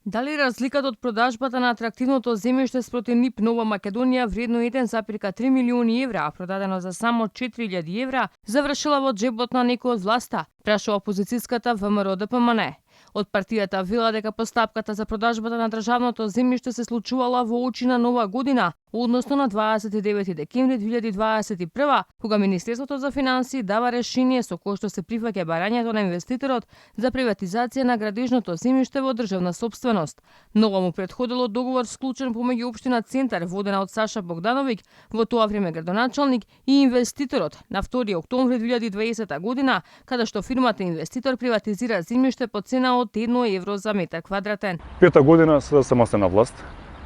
Дали разликата од продажбата на атрактивното земјиште спроти НИП Нова Македонија вредно 1,3 милиони евра, а продадено за само 4.000 евра, завршила во джебот на некој од власта, прашува опозицијската ВМРО ДПМН. Од партијата вела дека постапката за продажбата на државното земјиште се случувала во очи на Нова година, односно на 29 декември 2021, кога Министерството за финансии дава решение со кое што се прифаќа барањето на инвеститорот за приватизација на градежното земјиште во државна сопственост. Ново му предходило договор склучен помеѓу општина Центар, водена од Саша Богдановиќ, во тоа време градоначалник, и инвеститорот на 2 октомври 2020 година, каде што фирмата инвеститор приватизира земјиште по цена од 1 евро за метар квадратен. Пета година СДСМ се на власт.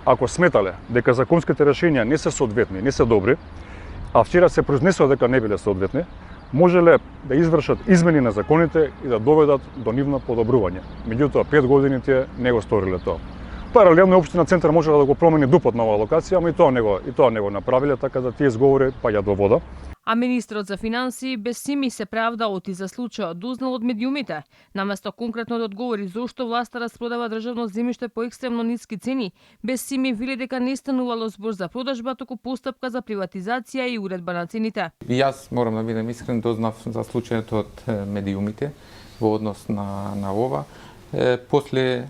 Ако сметале дека законските решенија не се соодветни, не се добри, а вчера се произнесува дека не биле соодветни, можеле да извршат измени на законите и да доведат до нивно подобрување. Меѓутоа, 5 години тие не го сториле тоа. Паралелно општина Центар можела да го промени дупот на оваа локација, ама и тоа не го направиле, така да тие изговори паѓа до вода. А министрот за финансии Бесими се правда оти за случајот дознал од медиумите. Наместо конкретно да одговори зошто власта распродава државно земјиште по екстремно ниски цени, Бесими вели дека не станувало збор за продажба, туку постапка за приватизација и уредба на цените. И јас морам да бидем искрен, дознав за случајот од медиумите во однос на ова. После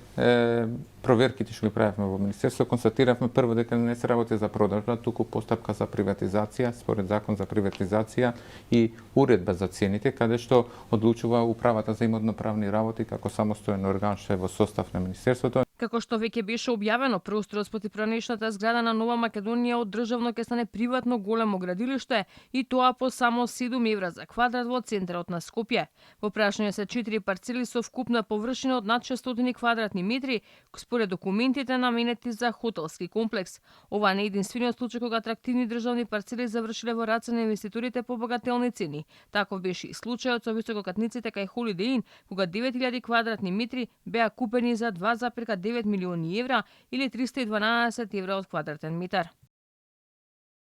проверките што ги правевме во Министерство, констатиравме прво дека не се работи за продажба, туку постапка за приватизација, според закон за приватизација и уредба за цените, каде што одлучува управата за имотно-правни работи како самостоен орган што е во состав на Министерството. Како што веќе беше објавено, просторот спроти пранешната зграда на Нова Македонија од државно ќе стане приватно големо градилиште и тоа по само 7 евра за квадрат во центарот на Скопје. Во прашање се 4 парцели со вкупна површина од над 600 квадратни метри, според документите наменети за хотелски комплекс. Ова не е единствениот случај кога атрактивни државни парцели завршиле во раце на инвеститорите по багателни цени. Таков беше и случајот со висококатниците кај Holiday Inn, кога 9000 квадратни метри беа купени за 2,9 милиони евра или 312 евра од квадратен метар.